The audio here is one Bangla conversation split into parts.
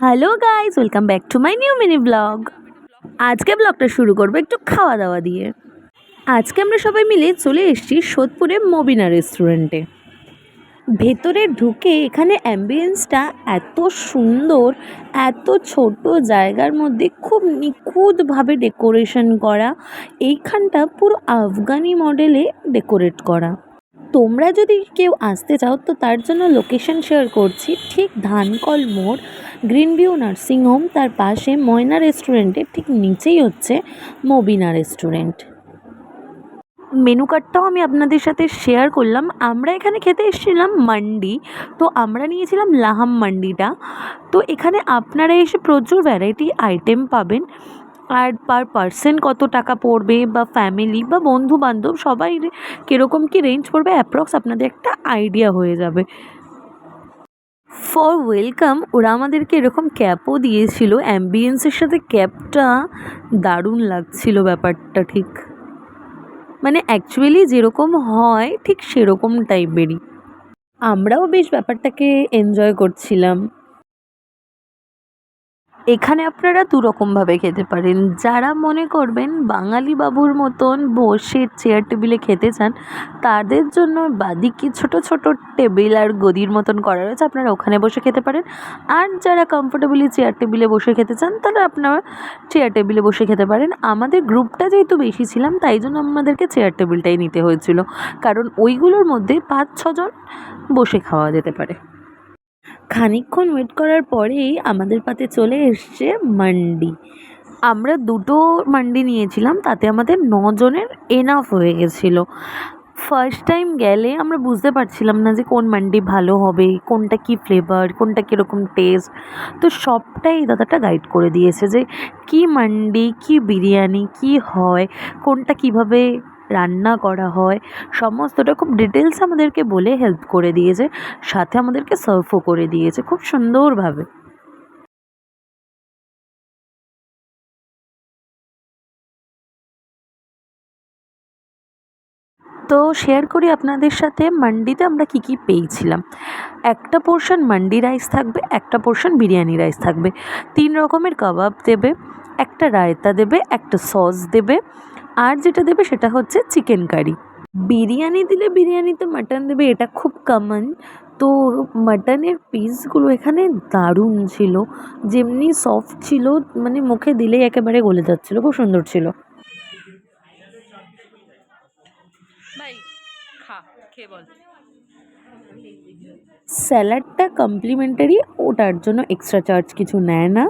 Hello guys, welcome back to my new mini blog. আজকে ব্লগটা শুরু করবো একটু খাওয়া দাওয়া দিয়ে। আজকে আমরা সবাই মিলে চলে এসেছি সোদপুরে মবিনা রেস্টুরেন্টে। ভেতরে ঢুকে এখানে অ্যাম্বিয়েন্সটা এত সুন্দর, এত ছোট জায়গার মধ্যে খুব নিখুঁতভাবে ডেকোরেশন করা। এইখানটা পুরো আফগানি মডেলে ডেকোরেট করা। তোমরা যদি কেউ আসতে চাও তো তার জন্য লোকেশন শেয়ার করছি, ঠিক ধানকল মোড়, গ্রিন ভিউ নার্সিং হোম, তার পাশে ময়না রেস্টুরেন্টের ঠিক নিচেই হচ্ছে মবিনা রেস্টুরেন্ট। মেনু কার্ডটাও আমি আপনাদের সাথে শেয়ার করলাম। আমরা এখানে খেতে এসেছিলাম মান্ডি, তো আমরা নিয়েছিলাম লাহাম মান্ডিটা। তো এখানে আপনারা এসে প্রচুর ভ্যারাইটি আইটেম পাবেন। আর পার পার্সন কত টাকা পড়বে, বা ফ্যামিলি বা বন্ধু বান্ধব সবাই কীরকম কী রেঞ্জ পড়বে, অ্যাপ্রক্স আপনাদের একটা আইডিয়া হয়ে যাবে। ফর ওয়েলকাম ওরা আমাদেরকে এরকম ক্যাপও দিয়েছিল। অ্যাম্বিয়েন্সের সাথে ক্যাপটা দারুণ লাগছিল ব্যাপারটা, ঠিক মানে অ্যাকচুয়ালি যেরকম হয় ঠিক সেরকম টাইপেরই। আমরাও বেশ ব্যাপারটাকে এনজয় করছিলাম। এখানে আপনারা দুরকমভাবে খেতে পারেন। যারা মনে করবেন বাঙালি বাবুর মতন বসে চেয়ার টেবিলে খেতে চান, তাদের জন্য বাদিকে ছোট ছোট টেবিল আর গদির মতন করা রয়েছে, আপনারা ওখানে বসে খেতে পারেন। আর যারা কমফোর্টেবলি চেয়ার টেবিলে বসে খেতে চান, তারা আপনারা চেয়ার টেবিলে বসে খেতে পারেন। আমাদের গ্রুপটা যেহেতু বেশি ছিলাম, তাই জন্য আমাদেরকে চেয়ার টেবিলটাই নিতে হয়েছিল, কারণ ওইগুলোর মধ্যে 5-6 জন বসে খাওয়া যেতে পারে। খানিকক্ষণ ওয়েট করার পরেই আমাদের পাতে চলে এসছে মান্ডি। আমরা 2টো মান্ডি নিয়েছিলাম, তাতে আমাদের 9 জনের এনাফ হয়ে গেছিলো। ফার্স্ট টাইম গেলে আমরা বুঝতে পারছিলাম না যে কোন মান্ডি ভালো হবে, কোনটা কী ফ্লেভার, কোনটা কীরকম টেস্ট। তো সবটাই দাদাটা গাইড করে দিয়েছে যে কী মান্ডি, কী বিরিয়ানি, কী হয়, কোনটা কীভাবে রান্না করা হয়, সমস্তটা খুব ডিটেলস আমাদেরকে বলে হেল্প করে দিয়েছে। সাথে আমাদেরকে সার্ভও করে দিয়েছে খুব সুন্দরভাবে। তো শেয়ার করি আপনাদের সাথে মান্ডিতে আমরা কী কী পেয়েছিলাম। একটা পোর্শন মান্ডি রাইস থাকবে, একটা পোর্শন বিরিয়ানি রাইস থাকবে, 3 রকমের কাবাব দেবে, একটা রায়তা দেবে, একটা সস দেবে, আর যেটা দেবে সেটা হচ্ছে চিকেন কারি। বিরিয়ানি দিলে বিরিয়ানিতে মাটন দেবে, এটা খুব কমন। তো মাটনের পিসগুলো এখানে দারুণ ছিল, যেমনি সফট ছিল, মানে মুখে দিলেই একেবারে গলে যাচ্ছিলো, খুব সুন্দর ছিল। স্যালাডটা কমপ্লিমেন্টারি, ওটার জন্য এক্সট্রা চার্জ কিছু নেয় না।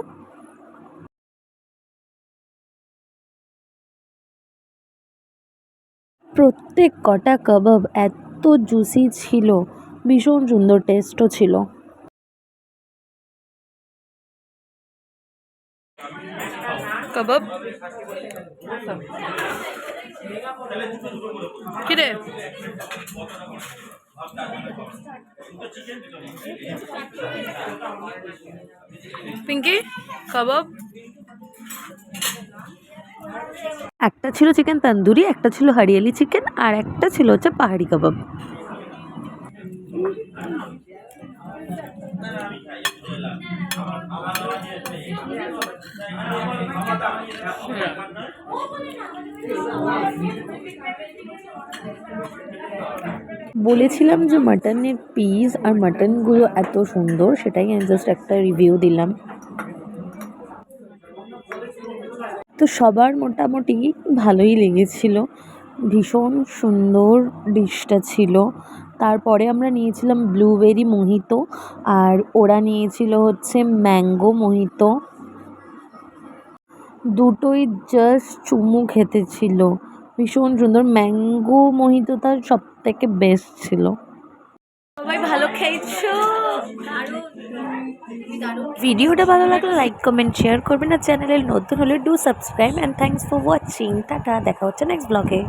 প্রত্যেক কটা কাবাব এত জুসি ছিল, ভীষণ সুন্দর টেস্টও ছিল। কাবাব কিরে পিঙ্কি, কাবাব একটা ছিল চিকেন তন্দুরি, একটা ছিল হরিয়ালি চিকেন, আর একটা ছিল হচ্ছে পাহাড়ি কাবাব। বলেছিলাম যে মাটনের পিস আর মাটনগুলো এত সুন্দর, সেটাই আমি জাস্ট একটা রিভিউ দিলাম। তো সবার মোটামুটি ভালোই লেগেছিল, ভীষণ সুন্দর ডিশটা ছিল। তারপরে আমরা নিয়েছিলাম ব্লুবেরি মোহিতো, আর ওরা নিয়েছিল হচ্ছে ম্যাঙ্গো মোহিতো। দুটোই জাস্ট চুমু খেতে ছিল, ভীষণ সুন্দর। ম্যাঙ্গো মোহিতোটা সব থেকে বেস্ট ছিল। সবাই ভালো খেয়েছো। ভিডিওটা ভালো লাগলে লাইক কমেন্ট শেয়ার করবেন, আর চ্যানেলে নতুন হলে do subscribe, and thanks for watching. Tata, দেখা হচ্ছে নেক্সট ব্লগে।